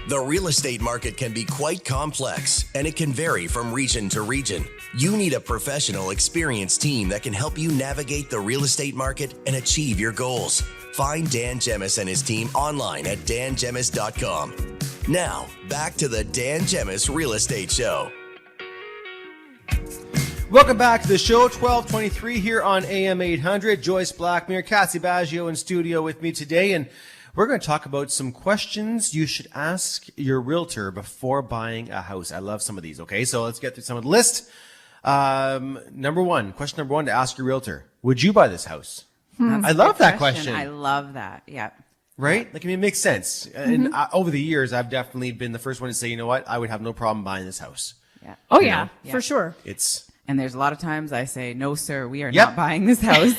The real estate market can be quite complex, and it can vary from region to region. You need a professional, experienced team that can help you navigate the real estate market and achieve your goals. Find Dan Gemus and his team online at dangemus.com. Now, back to the Dan Gemus Real Estate Show. Welcome back to the show, 1223 here on AM800. Joyce Blackmere, Cassie Baggio in studio with me today, and we're going to talk about some questions you should ask your realtor before buying a house. I love some of these, okay? So let's get through some of the list. Question number one to ask your realtor. Would you buy this house? I love that question. I love that, yeah. Right? Like, I mean, it makes sense. And over the years, I've definitely been the first one to say, you know what? I would have no problem buying this house. Yeah. Oh, yeah, for sure. And there's a lot of times I say, no, sir, we are not buying this house.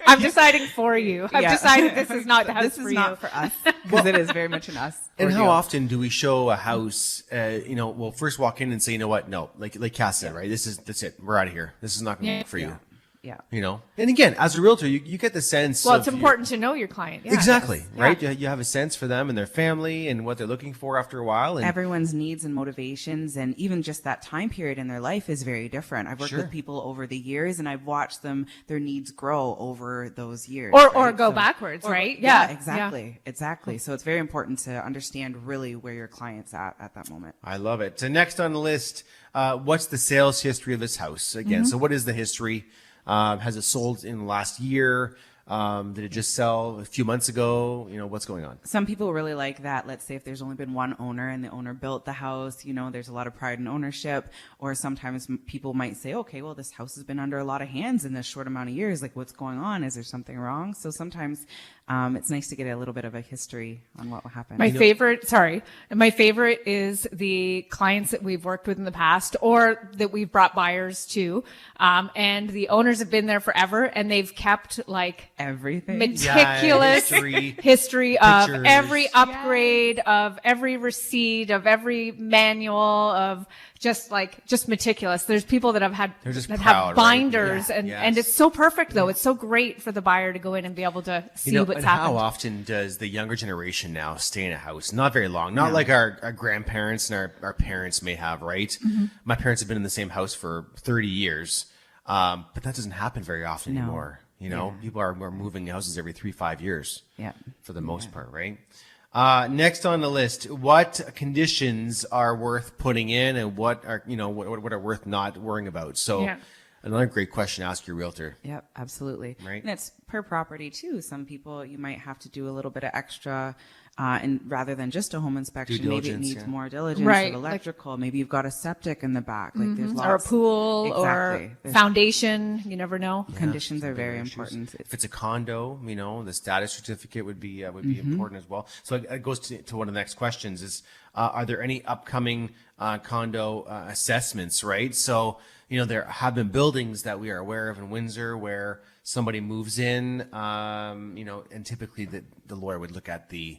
I'm deciding for you. I've decided this is not the house for you. This is not for us, because it is very much an us. And how often do we show a house, we'll first walk in and say, you know what? No, like Cass said, right? That's it. We're out of here. This is not going to work for you. Yeah. You know, and again, as a realtor, you get the sense. Well, it's important to know your client. Yeah, exactly. Right. You have a sense for them and their family and what they're looking for after a while. And everyone's needs and motivations, and even just that time period in their life is very different. I've worked with people over the years, and I've watched their needs grow over those years. Or go backwards, right? Yeah, exactly. So it's very important to understand really where your client's at that moment. I love it. So next on the list, what's the sales history of this house? Again, so what is the history? Has it sold in the last year? Did it just sell a few months ago? You know, what's going on? Some people really like that. Let's say if there's only been one owner and the owner built the house, there's a lot of pride in ownership. Or sometimes people might say, okay, well, this house has been under a lot of hands in this short amount of years. Like, what's going on? Is there something wrong? So sometimes it's nice to get a little bit of a history on what will happen. My favorite is the clients that we've worked with in the past or that we've brought buyers to. And the owners have been there forever, and they've kept like everything meticulous history of every upgrade, of every receipt, of every manual, of just meticulous. There's people that have binders, right? And it's so perfect though. It's so great for the buyer to go in and be able to see what's happened. How often does the younger generation now stay in a house? Not very long. Not like our grandparents and our parents may have, right? My parents have been in the same house for 30 years. But that doesn't happen very often anymore. People are moving houses every 3-5 years. Yeah. For the most part, right? Next on the list, what conditions are worth putting in and what are worth not worrying about? So another great question to ask your realtor. Yep, absolutely. Right. And it's per property too. Some people, you might have to do a little bit of extra, and rather than just a home inspection, maybe it needs more diligence, right? Electrical. Maybe you've got a septic in the back. Like there's lots, or a pool or foundation. You never know. Yeah, conditions are very important. If it's a condo, the status certificate would be important as well. So it goes to one of the next questions: is are there any upcoming condo assessments? Right. So there have been buildings that we are aware of in Windsor where somebody moves in, and typically the lawyer would look at the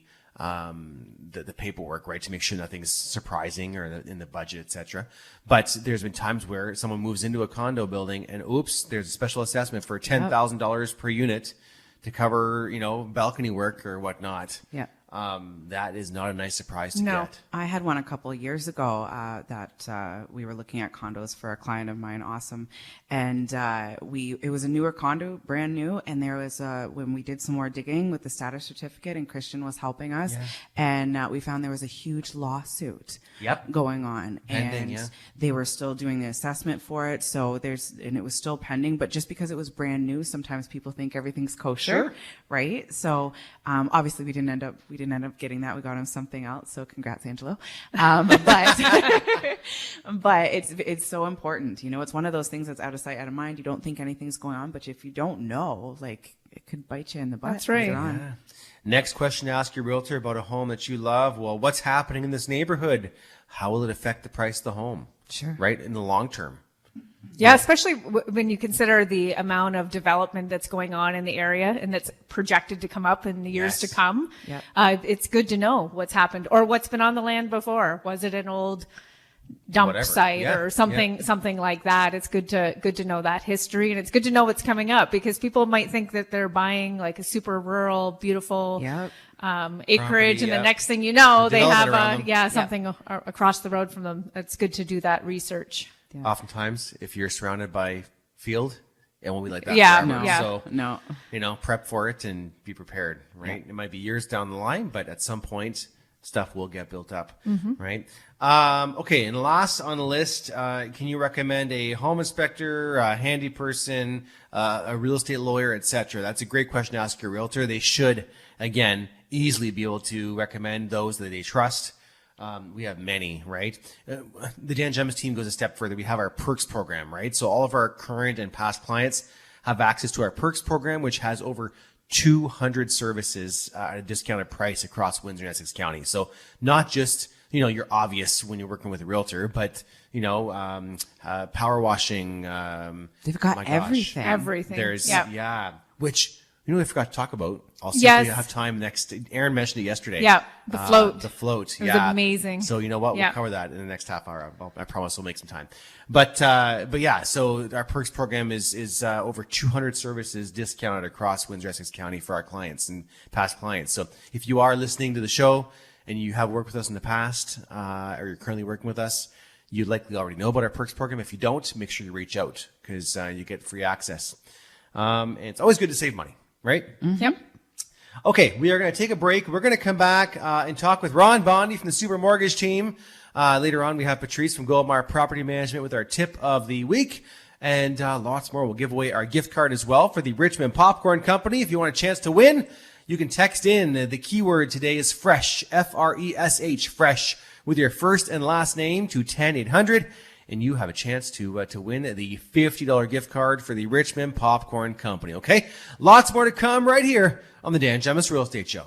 paperwork, right, to make sure nothing's surprising or in the budget, etc. But there's been times where someone moves into a condo building and oops, there's a special assessment for $10,000 per unit to cover, balcony work or whatnot. Yeah. That is not a nice surprise to get. I had one a couple of years ago that we were looking at condos for a client of mine, awesome. And it was a newer condo, brand new. And there was, when we did some more digging with the status certificate and Christian was helping us, and we found there was a huge lawsuit going on. And they were still doing the assessment for it. And it was still pending. But just because it was brand new, sometimes people think everything's kosher, right? So obviously we didn't end up getting that. We got him something else. So congrats, Angelo. But it's so important. It's one of those things that's out of sight, out of mind. You don't think anything's going on, but if you don't know, it could bite you in the butt. That's right. Yeah. Next question to ask your realtor about a home that you love. Well, what's happening in this neighborhood? How will it affect the price of the home? Sure. Right? In the long term. Yeah, especially when you consider the amount of development that's going on in the area and that's projected to come up in the years to come. Yep. It's good to know what's happened or what's been on the land before. Was it an old dump site or something like that? It's good to know that history, and it's good to know what's coming up because people might think that they're buying like a super rural, beautiful acreage, and yeah. the next thing you know, they have Development around them. something across the road from them. It's good to do that research. Yeah. Oftentimes, if you're surrounded by field, it won't be like that Yeah, forever. No. yeah. So, No. you know, prep for it and be prepared, right? It might be years down the line, but at some point, stuff will get built up, right? Okay, and last on the list, can you recommend a home inspector, a handy person, a real estate lawyer, etc.? That's a great question to ask your realtor. They should, again, easily be able to recommend those that they trust. We have many, right? The Dan Gemus team goes a step further. We have our perks program, right? So all of our current and past clients have access to our perks program, which has over 200 services at a discounted price across Windsor and Essex County. So not just, you know, you're obvious when you're working with a realtor, but, you know, power washing. They've got my gosh. everything. Everything. There's, yeah. which, you know, I forgot to talk about. Also, Yes. if we have time next. Aaron mentioned it yesterday. Yeah, the float. The float. It was yeah. amazing. So you know what? We'll Yeah. cover that in the next half hour. I promise we'll make some time. But yeah, so our perks program is over 200 services discounted across Windsor Essex County for our clients and past clients. So if you are listening to the show and you have worked with us in the past, or you're currently working with us, you likely already know about our perks program. If you don't, make sure you reach out because you get free access. And it's always good to save money, right? Yep. Okay, we are going to take a break. We're going to come back and talk with Ron Bondi from the Super Mortgage team. Later on, we have Patrice from Goldmar Property Management with our tip of the week. And lots more. We'll give away our gift card as well for the Richmond Popcorn Company. If you want a chance to win, you can text in. The keyword today is FRESH, F-R-E-S-H, FRESH, with your first and last name to 10800. And you have a chance to win the $50 gift card for the Richmond Popcorn Company. Okay? Lots more to come right here on the Dan Gemus Real Estate Show.